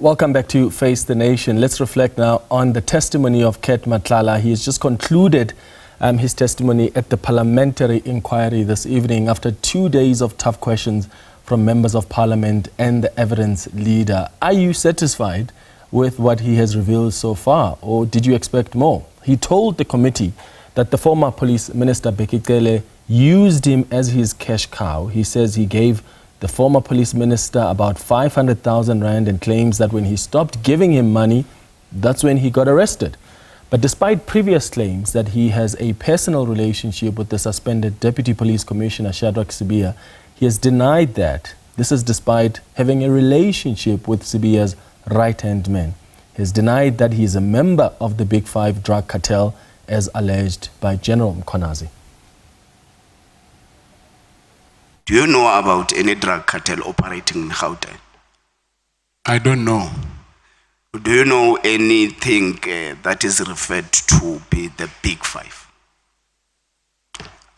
Welcome back to Face the Nation. Let's reflect now on the testimony of Cat Matlala. He has just concluded his testimony at the parliamentary inquiry this evening after 2 days of tough questions from members of parliament and the evidence leader. Are you satisfied with what he has revealed so far, or did you expect more? He told the committee that the former police minister Bekele used him as his cash cow. He says he gave the former police minister about 500,000 rand and claims that when he stopped giving him money, that's when he got arrested. But despite previous claims that he has a personal relationship with the suspended Deputy Police Commissioner Shadrack Sibiya, he has denied that. This is despite having a relationship with Sibiya's right-hand man. He has denied that he is a member of the Big Five drug cartel as alleged by General Mkhonazi. Do you know about any drug cartel operating in Gauteng? I don't know. Do you know anything that is referred to be the Big Five?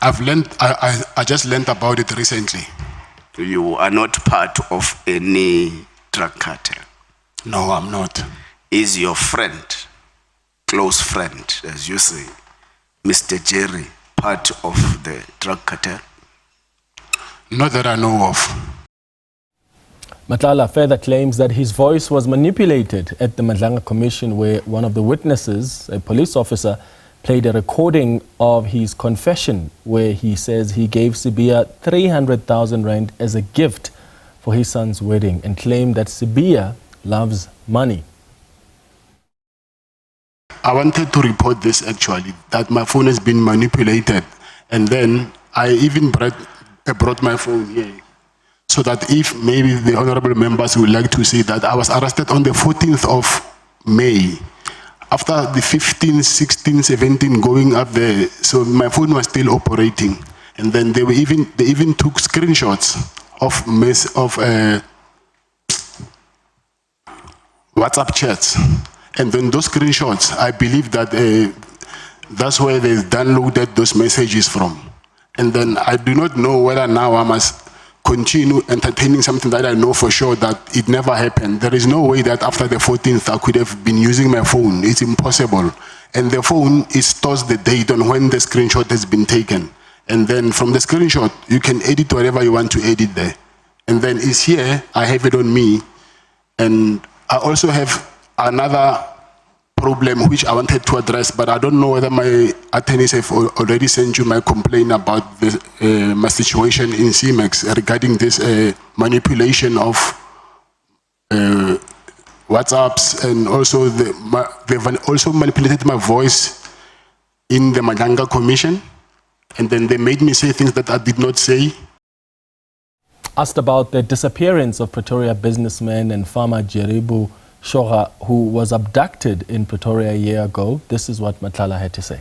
I just learned about it recently. You are not part of any drug cartel? No, I'm not. Is your friend, close friend, as you say, Mr. Jerry, part of the drug cartel? Not that I know of. Matlala further claims that his voice was manipulated at the Madlanga Commission, where one of the witnesses, a police officer, played a recording of his confession where he says he gave Sibiya 300,000 rand as a gift for his son's wedding and claimed that Sibiya loves money. I wanted to report this actually, that my phone has been manipulated, and then I even brought my phone here so that if maybe the honorable members would like to see that I was arrested on the 14th of May after the 15, 16, 17 going up there, so my phone was still operating, and then they even took screenshots of WhatsApp chats, and then those screenshots, I believe that that's where they downloaded those messages from. And then I do not know whether now I must continue entertaining something that I know for sure that it never happened. There is no way that after the 14th I could have been using my phone. It's impossible. And the phone stores the date on when the screenshot has been taken. And then from the screenshot, you can edit whatever you want to edit there. And then it's here, I have it on me. And I also have another problem which I wanted to address, but I don't know whether my attorneys have already sent you my complaint about this, my situation in CMEX regarding this manipulation of WhatsApps, and also they've also manipulated my voice in the Madlanga Commission, and then they made me say things that I did not say. Asked about the disappearance of Pretoria businessman and farmer Jeribu Shoga, who was abducted in Pretoria a year ago, this is what Matlala had to say.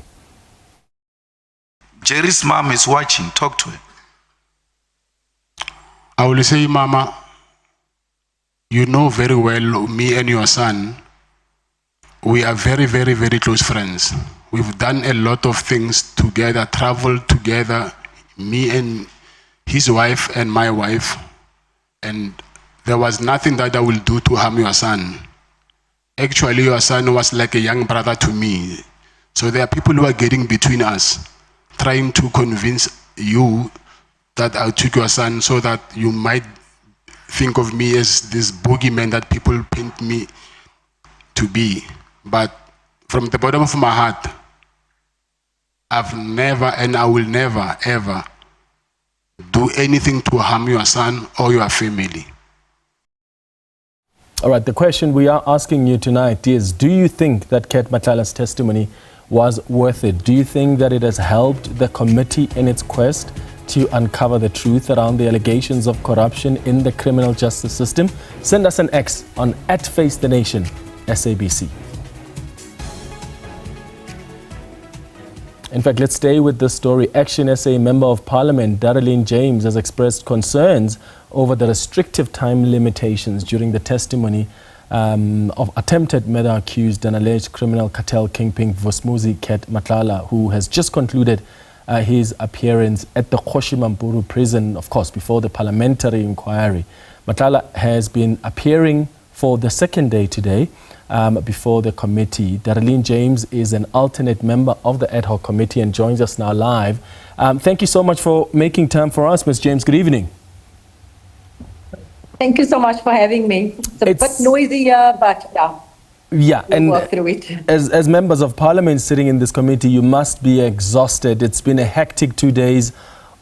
Jerry's mom is watching. Talk to her. I will say, Mama, you know very well, me and your son, we are very, very, very close friends. We've done a lot of things together, traveled together, me and his wife and my wife, and there was nothing that I will do to harm your son. Actually, your son was like a young brother to me. So there are people who are getting between us, trying to convince you that I took your son so that you might think of me as this boogeyman that people paint me to be. But from the bottom of my heart, I've never and I will never, ever do anything to harm your son or your family. All right, the question we are asking you tonight is, do you think that Cat Matlala's testimony was worth it? Do you think that it has helped the committee in its quest to uncover the truth around the allegations of corruption in the criminal justice system? Send us an X on @FaceTheNation SABC. In fact, let's stay with this story. Action SA Member of Parliament Dereleen James has expressed concerns over the restrictive time limitations during the testimony of attempted murder accused and alleged criminal cartel kingpin Vusimuzi Cat Matlala, who has just concluded his appearance at the Kgoshi prison, of course, before the parliamentary inquiry. Matlala has been appearing for the second day today before the committee. Dereleen James is an alternate member of the Ad Hoc Committee and joins us now live. Thank you so much for making time for us, Ms. James. Good evening. Thank you so much for having me. It's a bit noisy here, but yeah, we'll work through it. As members of parliament sitting in this committee, you must be exhausted. It's been a hectic 2 days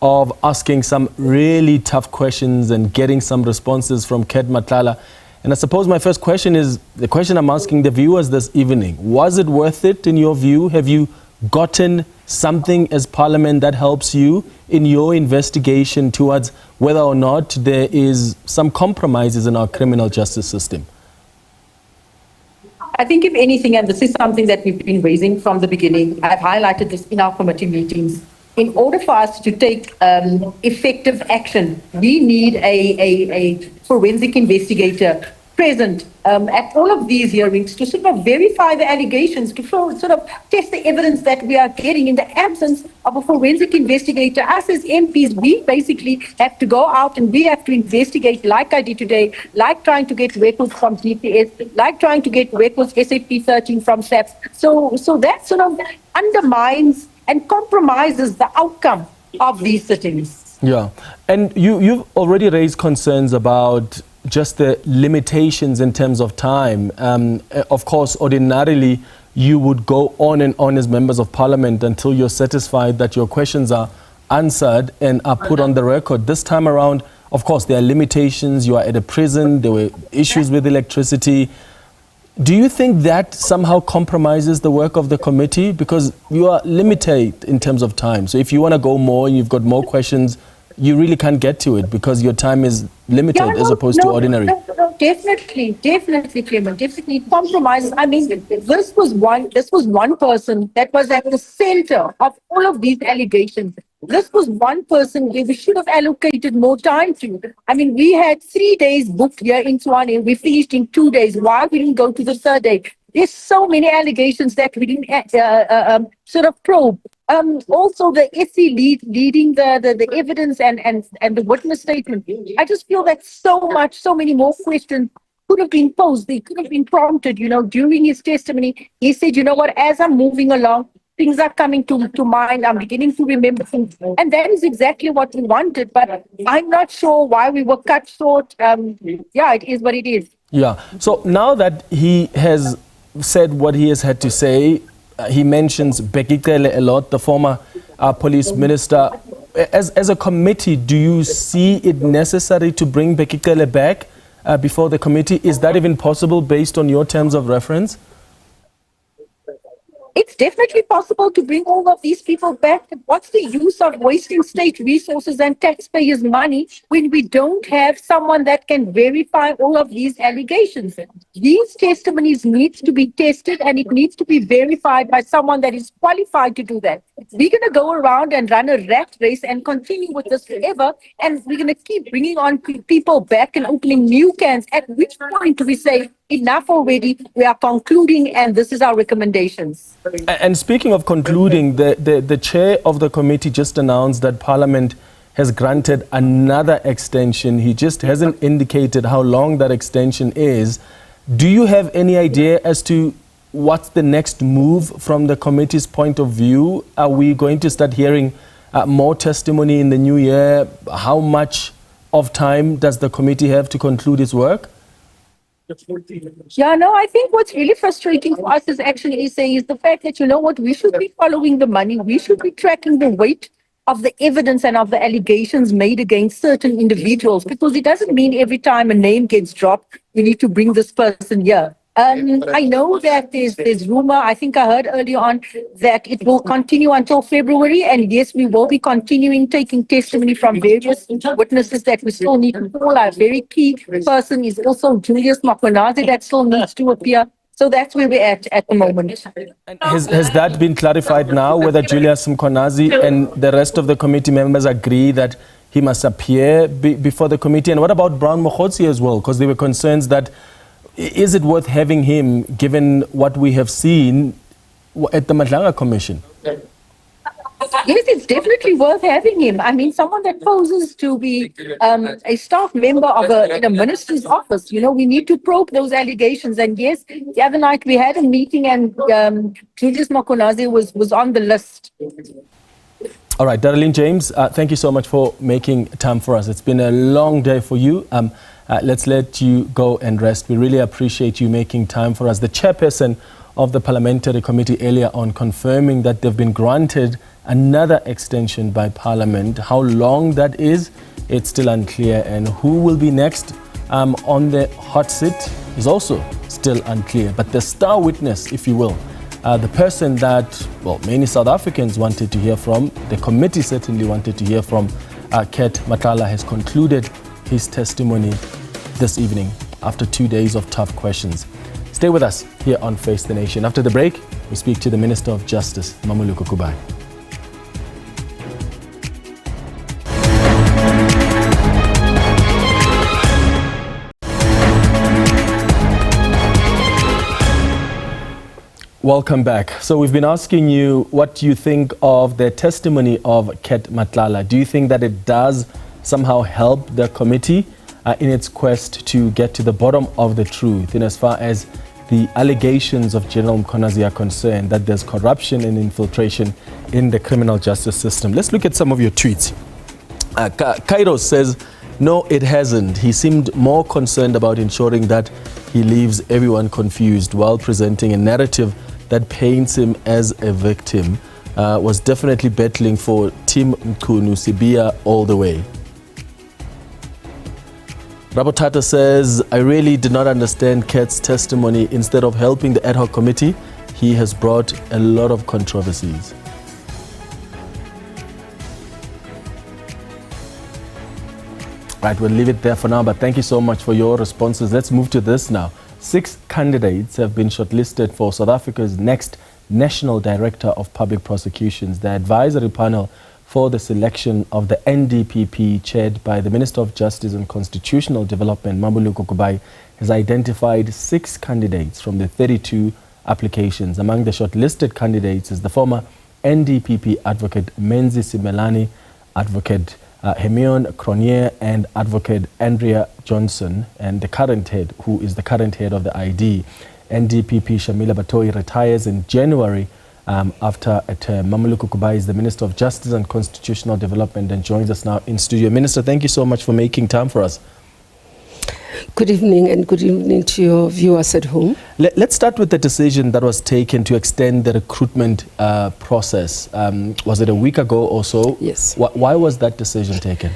of asking some really tough questions and getting some responses from Cat Matlala. And I suppose my first question is the question I'm asking the viewers this evening. Was it worth it in your view? Have you gotten something as parliament that helps you in your investigation towards whether or not there is some compromises in our criminal justice system? I think if anything, and this is something that we've been raising from the beginning, I've highlighted this in our committee meetings, in order for us to take effective action, we need a forensic investigator present at all of these hearings to sort of verify the allegations, to sort of test the evidence that we are getting. In the absence of a forensic investigator, us as MPs, we basically have to go out and we have to investigate like I did today, like trying to get records from GPS, like trying to get records SAP 13 from SAPS. So that sort of undermines and compromises the outcome of these sittings. Yeah, and you've already raised concerns about just the limitations in terms of time. Of course, ordinarily, you would go on and on as members of parliament until you're satisfied that your questions are answered and are put on the record. This time around, of course, there are limitations. You are at a prison. There were issues with electricity. Do you think that somehow compromises the work of the committee? Because you are limited in terms of time. So if you want to go more and you've got more questions, you really can't get to it because your time is limited as opposed to ordinary. No, definitely, Clement, definitely compromises. I mean, this was one person that was at the center of all of these allegations. This was one person we should have allocated more time to. I mean, we had 3 days booked here in Swane. We finished in 2 days. Why we didn't go to the third day? There's so many allegations that we didn't sort of probe. Also, the SC leading the evidence and the witness statement. I just feel that so many more questions could have been posed. They could have been prompted, during his testimony. He said, you know what, as I'm moving along, things are coming to mind. I'm beginning to remember things. And that is exactly what we wanted. But I'm not sure why we were cut short. Yeah, it is what it is. Yeah. So now that he has said what he has had to say, he mentions Bekikele a lot, the former police minister. As a committee, do you see it necessary to bring Bekikele back before the committee? Is that even possible based on your terms of reference? It's definitely possible to bring all of these people back. What's the use of wasting state resources and taxpayers' money when we don't have someone that can verify all of these allegations? These testimonies need to be tested and it needs to be verified by someone that is qualified to do that. We're going to go around and run a rat race and continue with this forever, and we're going to keep bringing on people back and opening new cans, at which point we say, enough already, we are concluding and this is our recommendations. And speaking of concluding, the chair of the committee just announced that Parliament has granted another extension. He just hasn't indicated how long that extension is. Do you have any idea as to what's the next move from the committee's point of view? Are we going to start hearing more testimony in the new year? How much of time does the committee have to conclude its work? Yeah, no, I think what's really frustrating for us is actually saying is the fact that, you know what, we should be following the money. We should be tracking the weight of the evidence and of the allegations made against certain individuals, because it doesn't mean every time a name gets dropped, we need to bring this person here. I know that there's rumor. I think I heard earlier on that it will continue until February. And yes, we will be continuing taking testimony from various witnesses that we still need to call. Our very key person is also Julius Makwanazi that still needs to appear. So that's where we're at the moment. And has that been clarified now, whether Julius Mkonazi and the rest of the committee members agree that he must appear before the committee? And what about Brown Mokhotsi as well? Because there were concerns that is it worth having him given what we have seen at the Matlala Commission? Yes, it's definitely worth having him. I mean, someone that poses to be a staff member of in a minister's office. You know, we need to probe those allegations. And yes, the other night we had a meeting, and Julius Makonazi was on the list. All right, Dereleen James, thank you so much for making time for us. It's been a long day for you. Let's let you go and rest. We really appreciate you making time for us. The chairperson of the Parliamentary Committee earlier on confirming that they've been granted another extension by Parliament. How long that is, it's still unclear. And who will be next on the hot seat is also still unclear. But the star witness, if you will, the person that, well, many South Africans wanted to hear from, the committee certainly wanted to hear from, Cat Matlala, has concluded his testimony this evening after 2 days of tough questions. Stay with us here on Face the Nation. After the break, we speak to the Minister of Justice, Mmamoloko Kubayi. Welcome back. So we've been asking you what you think of the testimony of Cat Matlala. Do you think that it does somehow help the committee in its quest to get to the bottom of the truth in as far as the allegations of General Mkonazi are concerned, that there's corruption and infiltration in the criminal justice system? Let's look at some of your tweets. Kairos says, no, it hasn't. He seemed more concerned about ensuring that he leaves everyone confused while presenting a narrative that paints him as a victim. Was definitely battling for Team Mkhunu Sibia all the way. Rabotata says, I really did not understand Kat's testimony. Instead of helping the Ad Hoc Committee, he has brought a lot of controversies. Right, we'll leave it there for now, but thank you so much for your responses. Let's move to this now. 6 candidates have been shortlisted for South Africa's next National Director of Public Prosecutions. The advisory panel for the selection of the NDPP, chaired by the Minister of Justice and Constitutional Development, Mmamoloko Kubayi, has identified 6 candidates from the 32 applications. Among the shortlisted candidates is the former NDPP advocate Menzi Simelane, advocate Hemion Cronje, and advocate Andrea Johnson, and the current head, who is the current head of the ID. NDPP Shamila Batoyi retires in January after a term. Mmamoloko Kubayi is the Minister of Justice and Constitutional Development and joins us now in studio. Minister, thank you so much for making time for us. Good evening, and good evening to your viewers at home. Let's start with the decision that was taken to extend the recruitment process. Was it a week ago or so? Yes. Why was that decision taken?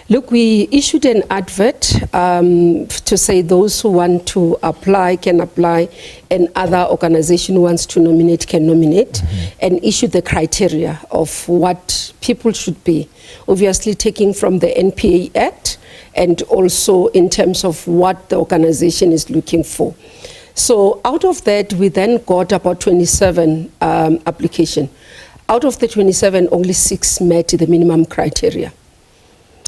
Look, we issued an advert to say those who want to apply can apply, and other organization who wants to nominate can nominate, and issue the criteria of what people should be. Obviously taking from the NPA Act, and also in terms of what the organization is looking for. So out of that, we then got about 27 applications. Out of the 27, only 6 met the minimum criteria.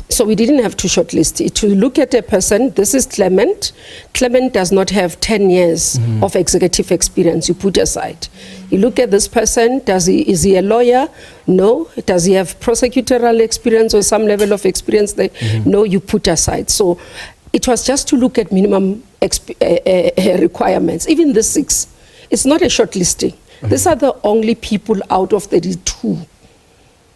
So we didn't have to shortlist it. To look at a person, this is Clement. Clement does not have 10 years of executive experience, you put aside. You look at this person, is he a lawyer? No. Does he have prosecutorial experience or some level of experience there? No, you put aside. So it was just to look at minimum requirements. Even the 6, it's not a shortlisting. These are the only people out of 32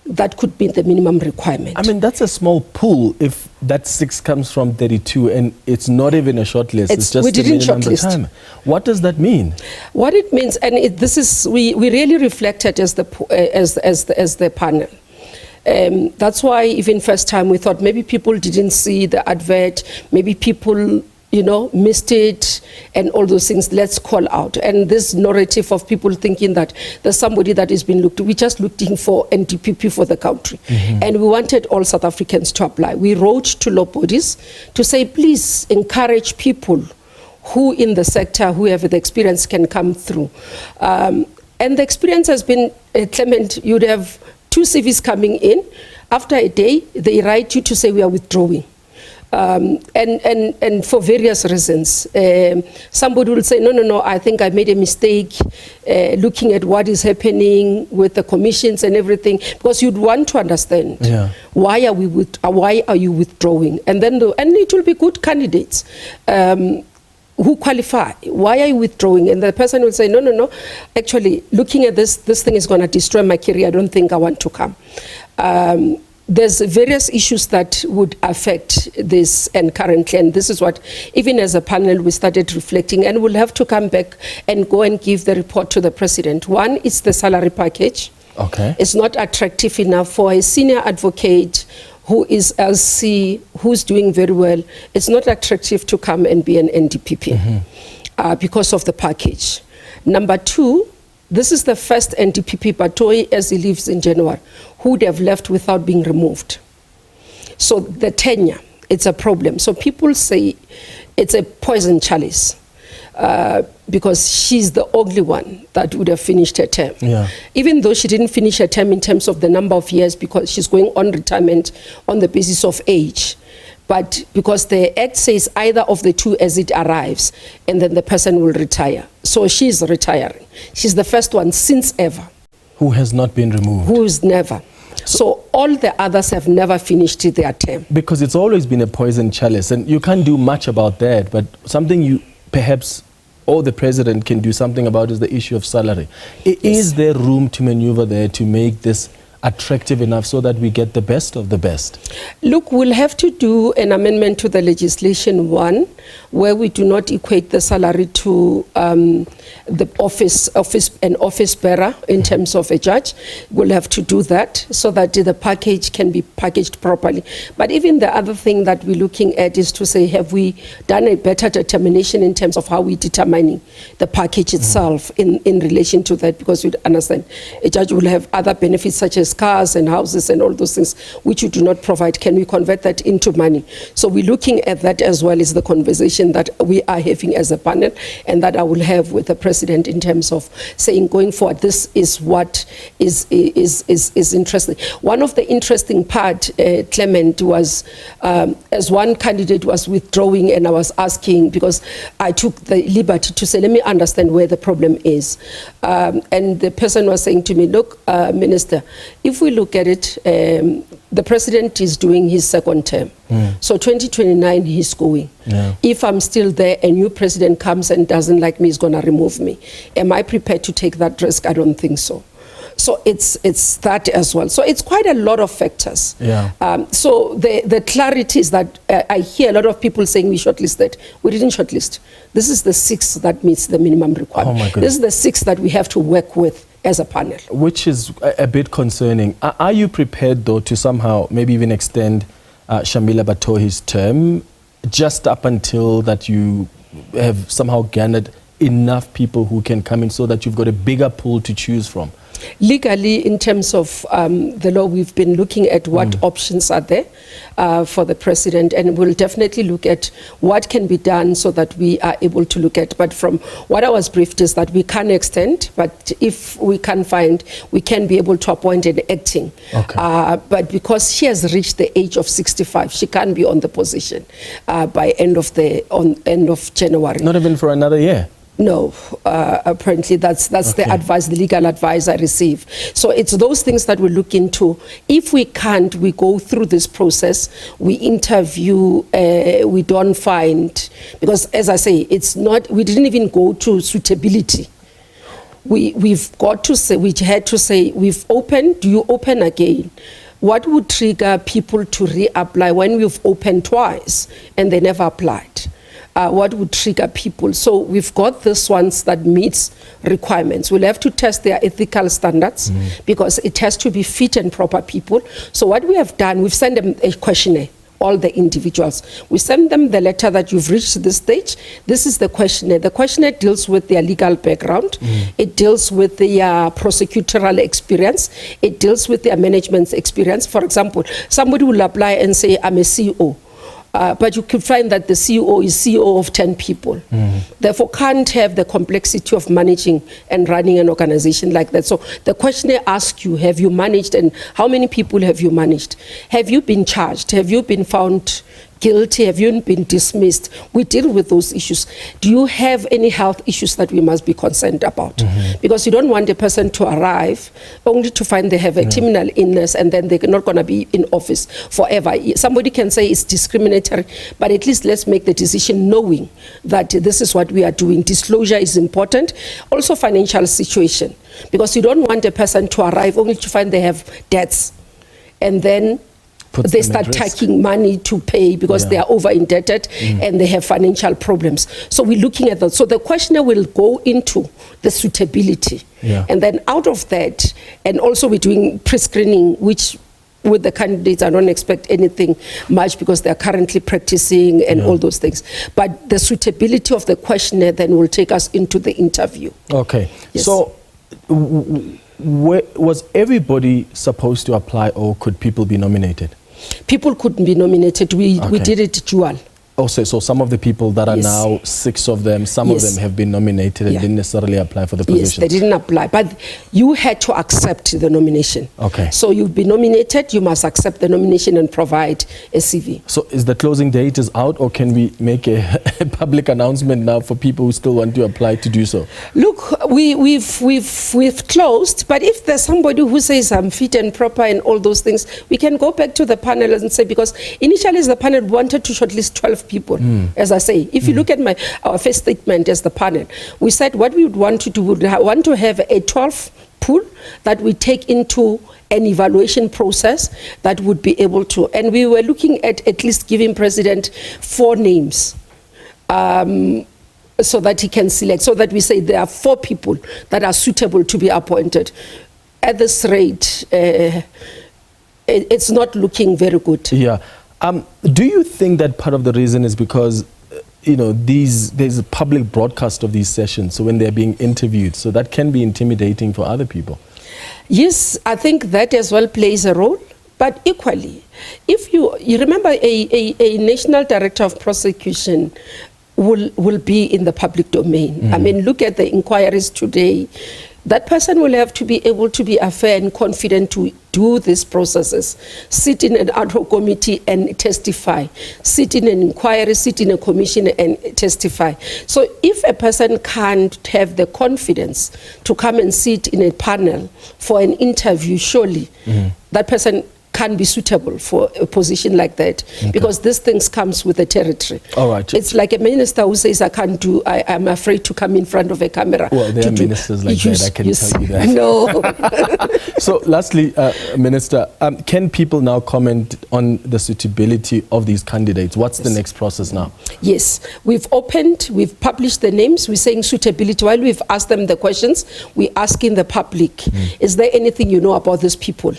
that could be the minimum requirement. I mean, that's a small pool if that 6 comes from 32 and it's not even a short list. It's just we didn't the minimum shortlist. requirement. What does that mean? What it means, and this is, we really reflected as the panel. That's why even first time we thought maybe people didn't see the advert, maybe people missed it and all those things. Let's call out. And this narrative of people thinking that there's somebody that is being looked, we're just looking for NDPP for the country. And we wanted all South Africans to apply. We wrote to law bodies to say, please encourage people who in the sector, who have the experience, can come through. And the experience has been, Clement, you'd have 2 CVs coming in. After a day, they write you to say we are withdrawing. And for various reasons. Somebody will say, no, I think I made a mistake looking at what is happening with the commissions and everything, because you'd want to understand why are you withdrawing? And then and it will be good candidates who qualify. Why are you withdrawing? And the person will say, no, actually, looking at this thing is going to destroy my career. I don't think I want to come. There's various issues that would affect this, and currently, and this is what, even as a panel, we started reflecting, and we'll have to come back and go and give the report to the president. One is the salary package. Okay. It's not attractive enough for a senior advocate who is LC, who's doing very well. It's not attractive to come and be an NDPP because of the package. Number two, this is the first NDPP Batoi, as he leaves in January, who would have left without being removed. So the tenure, it's a problem. So people say it's a poison chalice because she's the only one that would have finished her term. Yeah. Even though she didn't finish her term in terms of the number of years, because she's going on retirement on the basis of age. But because the Act says either of the two as it arrives, and then the person will retire. So she's retiring. She's the first one since ever. Who has not been removed. Who's never. So all the others have never finished their term. Because it's always been a poison chalice, and you can't do much about that, but something you perhaps or the president can do something about is the issue of salary. Is there room to maneuver there to make this attractive enough so that we get the best of the best? Look, we'll have to do an amendment to the legislation, one, where we do not equate the salary to the office bearer in terms of a judge. We'll have to do that so that the package can be packaged properly. But even the other thing that we're looking at is to say, have we done a better determination in terms of how we're determining the package itself in relation to that? Because we understand a judge will have other benefits such as cars and houses and all those things which you do not provide. Can we convert that into money? So we're looking at that as well as the conversation that we are having as a panel, and that I will have with the president in terms of saying going forward, this is what is interesting. One of the interesting part, Clement, was as one candidate was withdrawing, and I was asking, because I took the liberty to say, let me understand where the problem is. And the person was saying to me, look, Minister, if we look at it, the president is doing his second term. So 2029, he's going. Yeah. If I'm still there, a new president comes and doesn't like me, he's going to remove me. Am I prepared to take that risk? I don't think so. So it's that as well. So it's quite a lot of factors. Yeah. So the clarity is that I hear a lot of people saying we shortlisted. We didn't shortlist. This is the sixth that meets the minimum requirement. Oh my goodness. This is the sixth that we have to work with as a panel. Which is a bit concerning. Are you prepared, though, to somehow maybe even extend Shamila Batohi's term just up until that you have somehow garnered enough people who can come in so that you've got a bigger pool to choose from? Legally, in terms of the law, we've been looking at what options are there for the president, and we'll definitely look at what can be done so that we are able to look at. But from what I was briefed is that we can extend, but if we can find, we can be able to appoint an acting. Okay. But because she has reached the age of 65, she can't be on the position by end of January. Not even for another year? No, apparently that's Okay. the advice, the legal advice I receive. So it's those things that we look into. If we can't, we go through this process, we interview, we don't find, because as I say, it's not, we didn't even go to suitability. We've got to say, we had to say, we've opened, do you open again? What would trigger people to reapply when we've opened twice and they never applied? What would trigger people? So we've got this ones that meets requirements. We'll have to test their ethical standards because it has to be fit and proper people. So what we have done, we've sent them a questionnaire, all the individuals. We send them the letter that you've reached this stage. This is the questionnaire. The questionnaire deals with their legal background. It deals with their prosecutorial experience. It deals with their management experience. For example, somebody will apply and say, I'm a CEO. But you can find that the CEO is CEO of 10 people. Therefore, can't have the complexity of managing and running an organization like that. So the questionnaire asks you, have you managed, and how many people have you managed? Have you been charged? Have you been found guilty? Have you been dismissed? We deal with those issues. Do you have any health issues that we must be concerned about? Because you don't want a person to arrive only to find they have a terminal illness and then they're not going to be in office forever. Somebody can say it's discriminatory, but at least let's make the decision knowing that this is what we are doing. Disclosure is important. Also financial situation, because you don't want a person to arrive only to find they have debts and then they start taking money to pay because they are over indebted and they have financial problems. So we're looking at that. So the questionnaire will go into the suitability. And then out of that, and also we're doing pre-screening, which with the candidates, I don't expect anything much because they're currently practicing and all those things. But the suitability of the questionnaire then will take us into the interview. Okay. Yes. So was everybody supposed to apply, or could people be nominated? People couldn't be nominated. We did it dual. Also, so some of the people that are now, 6 of them, some of them have been nominated and didn't necessarily apply for the position. Yes, they didn't apply, but you had to accept the nomination. Okay. So you've been nominated, you must accept the nomination and provide a CV. So is the closing date is out, or can we make a public announcement now for people who still want to apply to do so? Look, we've closed, but if there's somebody who says I'm fit and proper and all those things, we can go back to the panel and say, because initially the panel wanted to shortlist 12 people. As I say, if you look at our first statement as the panel, we said what we would want to do, we would want to have a 12 pool that we take into an evaluation process that would be able to, and we were looking at least giving President 4 names so that he can select, so that we say there are 4 people that are suitable to be appointed. At this rate, it's not looking very good. Yeah. Do you think that part of the reason is because, there's a public broadcast of these sessions, so when they're being interviewed, so that can be intimidating for other people? Yes, I think that as well plays a role. But equally, if you remember, a national director of prosecution will be in the public domain. I mean, look at the inquiries today. That person will have to be able to be fair and confident to do these processes, sit in an ad hoc committee and testify, sit in an inquiry, sit in a commission and testify. So if a person can't have the confidence to come and sit in a panel for an interview, surely that person can be suitable for a position like that, because these things comes with the territory. All right. It's like a minister who says, I'm afraid to come in front of a camera. Well, there are ministers like that, I can tell you that. No. So lastly, Minister, can people now comment on the suitability of these candidates? What's the next process now? Yes, we've published the names, we're saying suitability. While we've asked them the questions, we're asking the public, is there anything you know about these people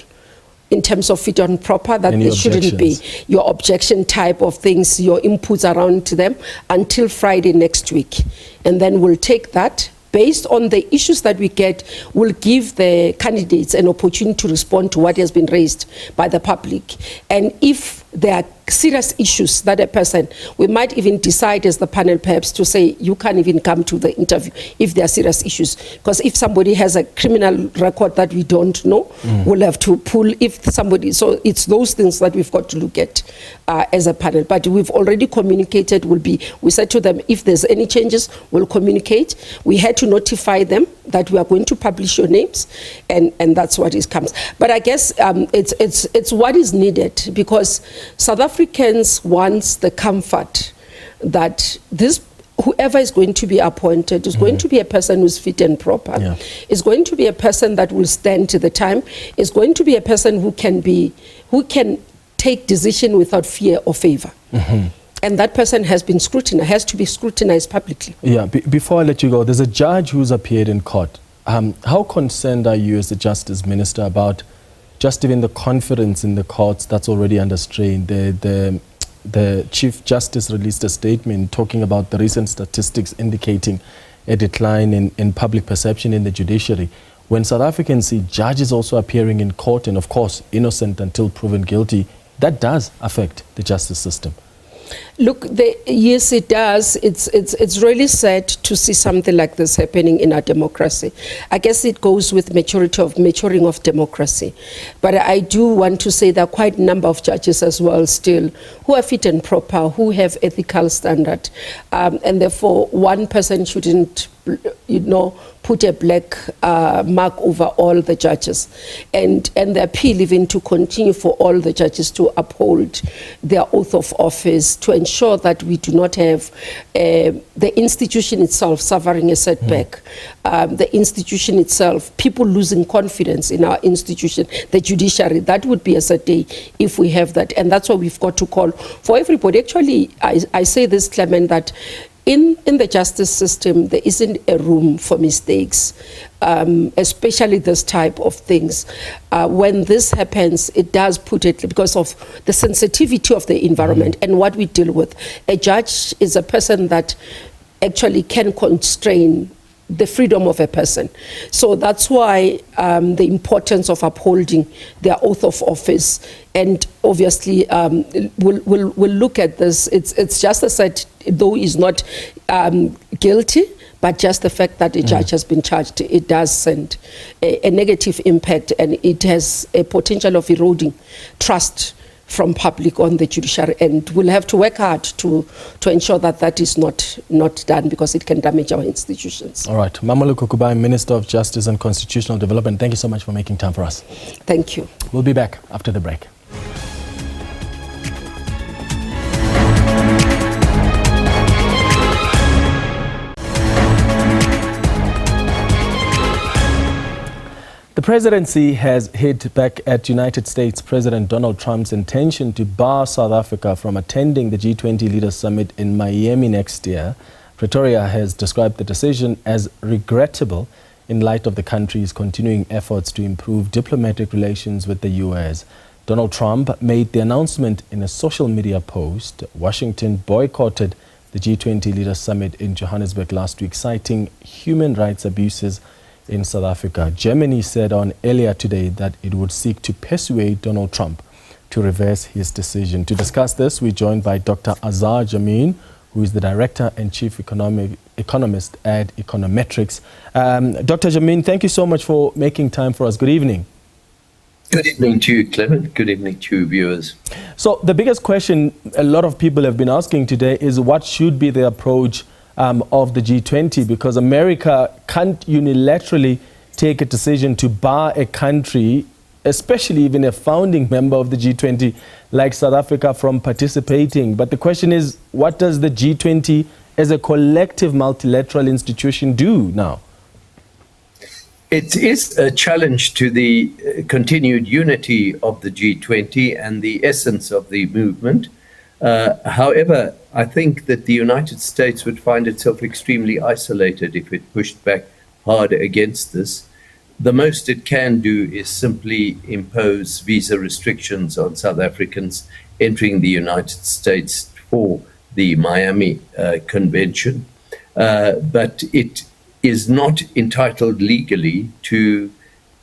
in terms of fit and proper that they shouldn't be? Your objection type of things, your inputs around to them until Friday next week. And then we'll take that. Based on the issues that we get, we'll give the candidates an opportunity to respond to what has been raised by the public. And if there are serious issues that a person, we might even decide as the panel perhaps to say you can't even come to the interview if there are serious issues. Because if somebody has a criminal record that we don't know, we'll have to pull if somebody, so it's those things that we've got to look at as a panel. But we've already communicated, we said to them, if there's any changes, we'll communicate. We had to notify them that we are going to publish your names, and that's what it comes. But I guess it's what is needed, because South Africans want the comfort that whoever is going to be appointed is going to be a person who's fit and proper. Is going to be a person that will stand to the time. Is going to be a person who can take decision without fear or favor. And that person has to be scrutinized publicly. Yeah. Before I let you go, there's a judge who's appeared in court. How concerned are you as the Justice Minister about just even the confidence in the courts that's already under strain? The Chief Justice released a statement talking about the recent statistics indicating a decline in public perception in the judiciary. When South Africans see judges also appearing in court and, of course, innocent until proven guilty, that does affect the justice system. Look, yes, it does. It's really sad to see something like this happening in our democracy. I guess it goes with maturing of democracy. But I do want to say there are quite a number of judges as well still who are fit and proper, who have ethical standard, and therefore one person shouldn't, put a black mark over all the judges. And the appeal even to continue for all the judges to uphold their oath of office, to ensure that we do not have the institution itself suffering a setback, the institution itself, people losing confidence in our institution, the judiciary. That would be a sad day if we have that. And that's why we've got to call for everybody. Actually, I say this, Clement, that in the justice system, there isn't a room for mistakes, especially this type of things. When this happens, it does put it, because of the sensitivity of the environment and what we deal with. A judge is a person that actually can constrain the freedom of a person. So that's why the importance of upholding their oath of office. And obviously, we'll look at this. It's just as said, though he's not guilty, but just the fact that a judge has been charged, it does send a negative impact, and it has a potential of eroding trust from public on the judiciary, and we'll have to work hard to ensure that that is not done, because it can damage our institutions. All right. Mmamoloko Kubayi, Minister of Justice and Constitutional Development, thank you so much for making time for us. Thank you. We'll be back after the break. The presidency has hit back at United States President Donald Trump's intention to bar South Africa from attending the G20 Leaders Summit in Miami next year. Pretoria has described the decision as regrettable in light of the country's continuing efforts to improve diplomatic relations with the U.S. Donald Trump made the announcement in a social media post. Washington boycotted the G20 Leaders Summit in Johannesburg last week, citing human rights abuses in South Africa. Germany said on earlier today that it would seek to persuade Donald Trump to reverse his decision. To discuss this, we're joined by Dr. Azar Jammine, who is the Director and Chief Economist at Econometrics. Dr. Jammine, thank you so much for making time for us. Good evening. Good evening to you, Clement. Good evening to viewers. So the biggest question a lot of people have been asking today is what should be the approach of the G20, because America can't unilaterally take a decision to bar a country, especially even a founding member of the G20 like South Africa, from participating. But the question is, what does the G20 as a collective multilateral institution do now? It is a challenge to the continued unity of the G20 and the essence of the movement. However, I think that the United States would find itself extremely isolated if it pushed back hard against this. The most it can do is simply impose visa restrictions on South Africans entering the United States for the Miami Convention. But it is not entitled legally to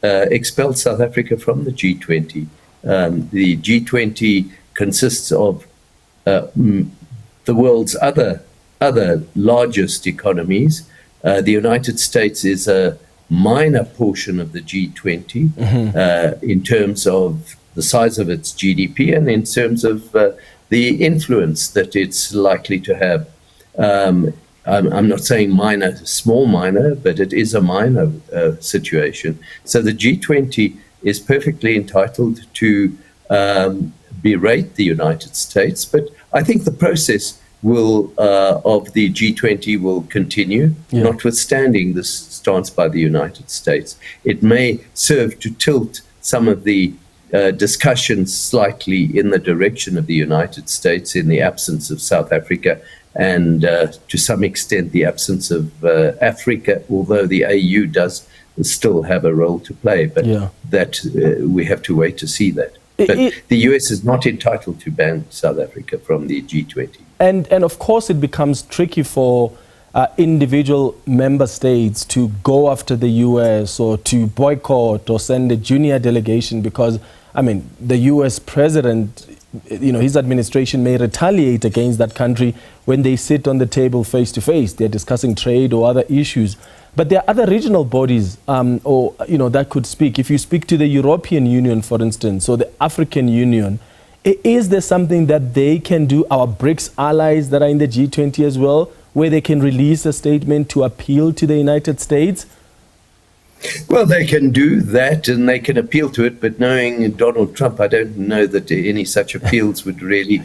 expel South Africa from the G20. The G20 consists of the world's other largest economies. The United States is a minor portion of the G20 in terms of the size of its GDP and in terms of the influence that it's likely to have. I'm not saying minor, small minor, but it is a minor situation. So the G20 is perfectly entitled to berate the United States, but I think the process of the G20 will continue, notwithstanding this stance by the United States. It may serve to tilt some of the discussions slightly in the direction of the United States in the absence of South Africa and to some extent the absence of Africa, although the AU does still have a role to play, but that we have to wait to see that. But the US is not entitled to ban South Africa from the G20. And of course it becomes tricky for individual member states to go after the US or to boycott or send a junior delegation because, I mean, the US president his administration may retaliate against that country when they sit on the table face to face. They're discussing trade or other issues. But there are other regional bodies that could speak. If you speak to the European Union, for instance, or the African Union, is there something that they can do, our BRICS allies that are in the G20 as well, where they can release a statement to appeal to the United States? Well, they can do that and they can appeal to it, but knowing Donald Trump, I don't know that any such appeals would really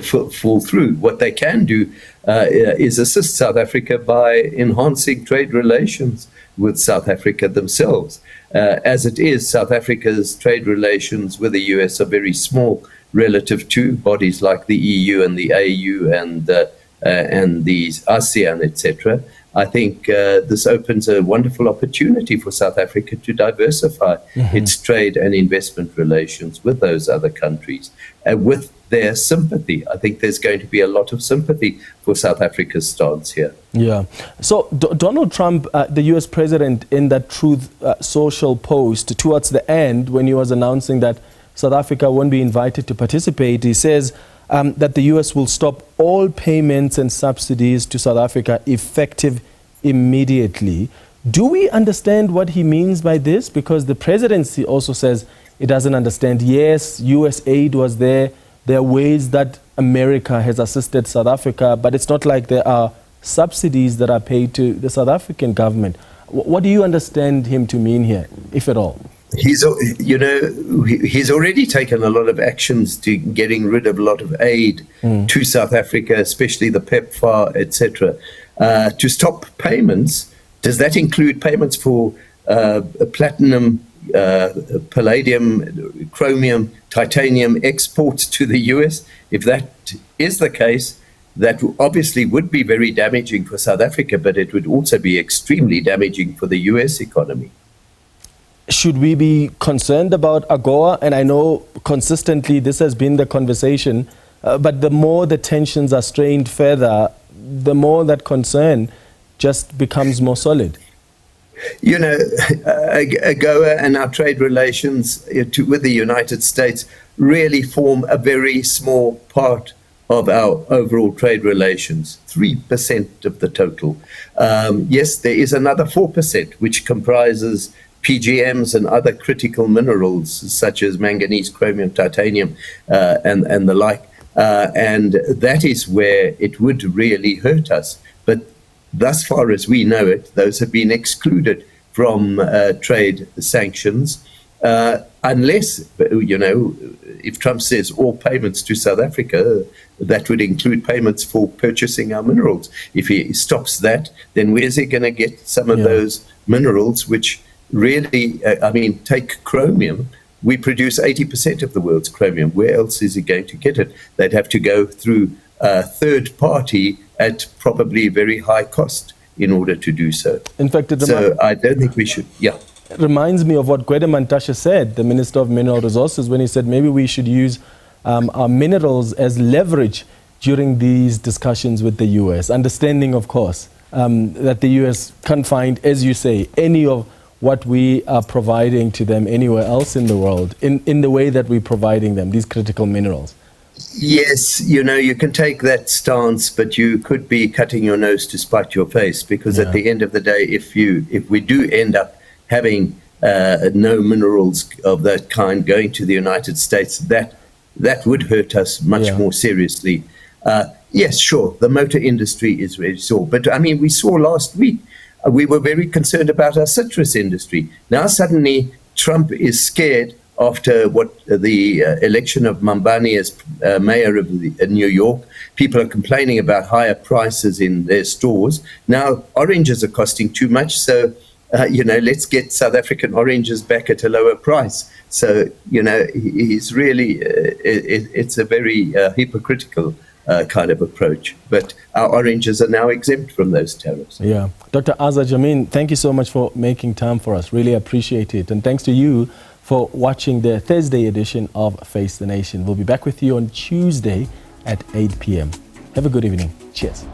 fall through. What they can do is assist South Africa by enhancing trade relations with South Africa themselves. As it is, South Africa's trade relations with the US are very small relative to bodies like the EU and the AU and the ASEAN, etc. I think this opens a wonderful opportunity for South Africa to diversify its trade and investment relations with those other countries, with their sympathy. I think there's going to be a lot of sympathy for South Africa's stance here. Yeah. So Donald Trump, the US president, in that Truth Social post towards the end, when he was announcing that South Africa won't be invited to participate, he says that the US will stop all payments and subsidies to South Africa effective immediately. Do we understand what he means by this? Because the presidency also says it doesn't understand. Yes, US aid was there. There are ways that America has assisted South Africa, but it's not like there are subsidies that are paid to the South African government. What do you understand him to mean here, if at all? He's already taken a lot of actions to getting rid of a lot of aid to South Africa, especially the PEPFAR, etc. To stop payments, does that include payments for platinum, palladium, chromium, titanium exports to the US? If that is the case, that obviously would be very damaging for South Africa, but it would also be extremely damaging for the US economy. Should we be concerned about AGOA? And I know consistently this has been the conversation, but the more the tensions are strained further, the more that concern just becomes more solid. You know, AGOA and our trade relations with the United States really form a very small part of our overall trade relations, 3% of the total. Yes, there is another 4%, which comprises PGMs and other critical minerals such as manganese, chromium, titanium, and the like. And that is where it would really hurt us. But thus far as we know it, those have been excluded from trade sanctions, unless, if Trump says all payments to South Africa, that would include payments for purchasing our minerals. If he stops that, then where's he going to get some of those minerals, which really, take chromium. We produce 80% of the world's chromium. Where else is he going to get it? They'd have to go through a third party at probably very high cost in order to do so. In fact, I don't think we should, It reminds me of what Gwede Mantashe said, the Minister of Mineral Resources, when he said maybe we should use our minerals as leverage during these discussions with the US, understanding, of course, that the US can't find, as you say, any of what we are providing to them anywhere else in the world, in the way that we're providing them, these critical minerals. Yes, you can take that stance, but you could be cutting your nose to spite your face, because at the end of the day, if we do end up having no minerals of that kind going to the United States, that would hurt us much more seriously. Yes, sure, the motor industry is very sore, but we saw last week, we were very concerned about our citrus industry. Now suddenly Trump is scared after what the election of Mbani as mayor of New York. People are complaining about higher prices in their stores. Now oranges are costing too much, so let's get South African oranges back at a lower price. So he's really it's a very hypocritical kind of approach. But our oranges are now exempt from those tariffs. Yeah. Dr. Azza Jammine, thank you so much for making time for us. Really appreciate it. And thanks to you for watching the Thursday edition of Face the Nation. We'll be back with you on Tuesday at 8 p.m. Have a good evening. Cheers.